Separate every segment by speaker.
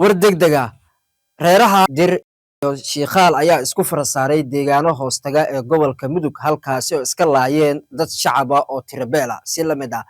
Speaker 1: war degdeg ah reeraha dir iyo shiikhaal ayaa isku farasaaray deegaano hoostaga ee gobolka mudug halkaasi oo iska laayeen dad shacab ah oo tirabeel ah si la mid ah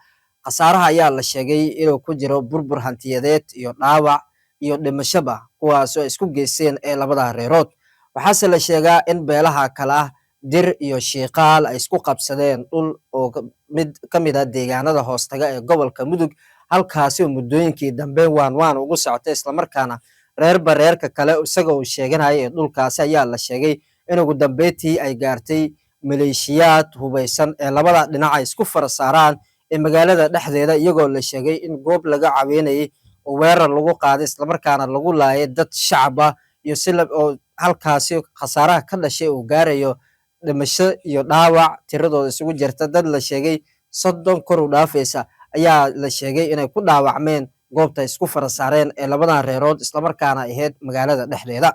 Speaker 1: khasaaraha ayaa la sheegay inuu ku jiro burbur hantiyadeed iyo dhaawac iyo dhimashaba kuwaasoo isku geysteen ee labada reerood waxaase la sheegaa in beelaha kale ah dir iyo shiikhaal ay isku qabsadeen dhul oo mid ka mid ah deegaanada hoostaga ee gobolka mudug halkaasi oo muddooyinkii dambe waan ugu socotay islamarkaana reerba reerka kale isaga uu sheeganaya ee dhulkaasi ayaa la sheegay in ugu dambeyntii ay gaartay maleeshiyaad hubeysan ee labada dhinac ay isku farasaaraan ee magaalada dhexdeeda iyagoo la sheegay in goob laga caweynayay oo weerar lagu qaaday islamarkaana lagu laayay dad shacab ah iyo oo halkaasi khasaaraha ka dhashay uu gaarayo dhimasho iyo dhaawac tiradooda isugu jirta dad la sheegay 30 kor u dhaafaysa ayaa la sheegay inay ku dhaawacmeen goobta isku farasaareen ee labadan reerood islamarkaana ahayd magaalada dhexdeeda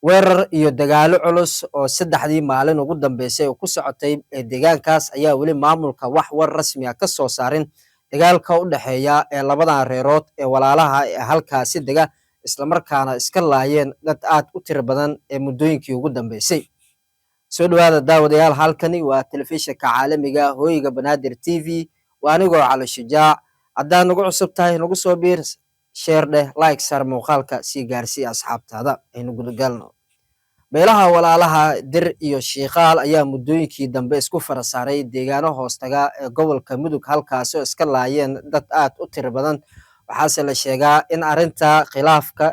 Speaker 1: weerar iyo dagaalo culus oo saddexdii maalin ugu dambeysay oo ku socotay ee deegaankaas ayaa weli maamulka wax war rasmi ah ka soo saarin dagaalka u dhexeeya ee labadan reerood ee walaalaha ee halkaasi dega islamarkaana iska laayeen dad aad u tiro badan ee muddooyinkii ugu dambeysay soo dhawaada daawadayaal halkani waa telefishinka caalamiga hooyga banaadir TV waa anigoo cali shujaac haddaan nagu cusub tahay nagu soo biir share dheh like sar muuqaalka si gaarsii asxaabtaada aynu gudagalno beelaha walaalaha dir iyo shiikhaal ayaa muddooyinkii dambe isku farasaaray deegaano hoostaga ee gobolka mudug halkaasi oo iska laayeen dad aad u tiro badan waxaase la sheegaa in arinta khilaafka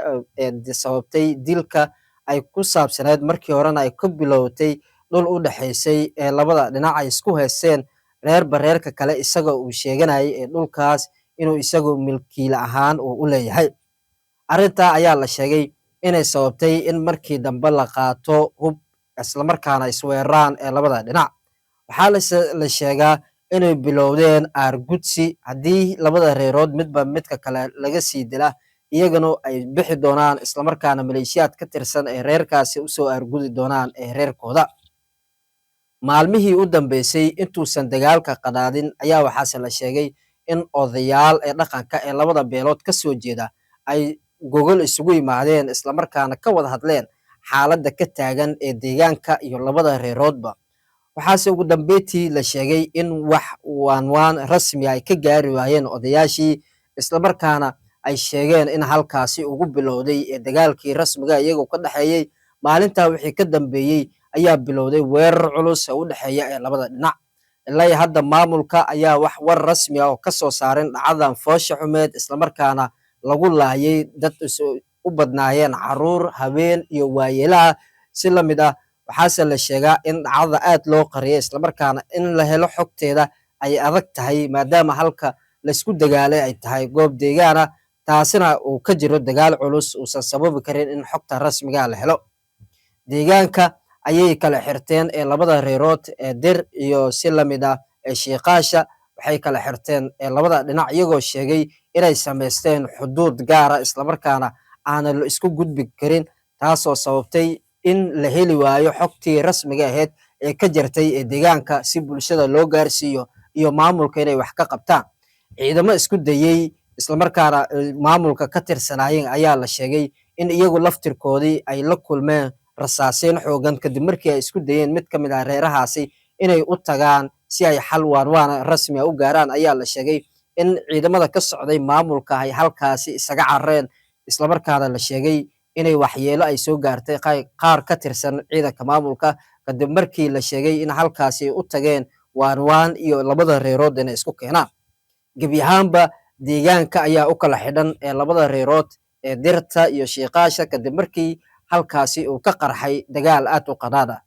Speaker 1: ee sababtay dilka ay ku saabsaneed markii horena ay ka bilowtay dhul u dhaxaysay ee labada dhinac ay isku haysteen reerba reerka kale isaga uu sheeganayay ee dhulkaas inuu isagu milkiile ahaan uu u leeyahay arrintaa ayaa la sheegay inay sababtay in markii dambe la qaato hub islamarkaana isweeraraan ee labada dhinac waxaa la sheegaa inay bilowdeen aargudsi haddii labada reerood midba midka kale laga sii dila iyagana ay bixi doonaan islamarkaana maleeshiyaad ka tirsan ee reerkaasi usoo aargudi doonaan ee reerkooda maalmihii u dambeysay intuusan dagaalka qadaadin ayaa waxaase la sheegay in odayaal ee dhaqanka ee labada beelood ka soo jeeda ay gogol isugu yimaadeen islamarkaana ka wada hadleen xaaladda ka taagan ee deegaanka iyo labada reeroodba waxaase ugu dambeyntii la sheegay in wax waanwaan rasmi ay ka gaari waayeen odayaashii islamarkaana ay sheegeen in halkaasi ugu bilowday ee dagaalkii rasmiga iyagoo ka dhexeeyey maalintaa wixii ka dambeeyey ayaa bilowday weerar culus oo u dhexeeya ee labada dhinac ilaa hadda maamulka ayaa wax war rasmi ah oo ka soo saarin dhacdadan foosha xumeed islamarkaana lagu laayay dad u badnaayeen caruur habeen iyo waayeelaha si la mid ah waxaase la sheegaa in dhacdada aad loo qariyay islamarkaana in la helo xogteeda ay adag tahay maadaama halka laysku dagaalay ay tahay goob deegaana taasina uu ka jiro dagaal culus uusan sababi karin in xogta rasmiga la helo deegaanka ayay kala xirteen ee labada reerood ee dir iyo si la mid ah ee shiikhaasha waxay kala xirteen ee labada dhinac iyagoo sheegay inay samaysteen xuduud gaara islamarkaana aanan la isku gudbi karin taasoo sababtay in la heli waayo xogtii rasmiga ahayd ee ka jirtay ee deegaanka si bulshada loo gaarsiiyo iyo maamulka inay wax ka qabtaan ciidamo isku dayay islamarkaana maamulka ka tirsanaayeen ayaa la sheegay in iyagu laftirkoodii ay la kulmeen rasaasiin xoogan kadib markii ay isku dayeen mid ka mid ah reerahaasi inay u tagaan si ay xal waanwaan rasmi ah u gaaraan ayaa la sheegay in ciidamada ka socday maamulka ay halkaasi isaga carareen islamarkaana la sheegay inay waxyeelo ay soo gaartay qaar ka tirsan ciidanka maamulka kadib markii la sheegay in halkaasi u tageen waanwaan iyo labada reerood inay isku keenaan gebi ahaanba deegaanka ayaa u kala xidhan ee labada reerood ee dirta iyo shiikhaasha kadib markii halkaasi uu ka qarxay dagaal aad u qadhaadh ah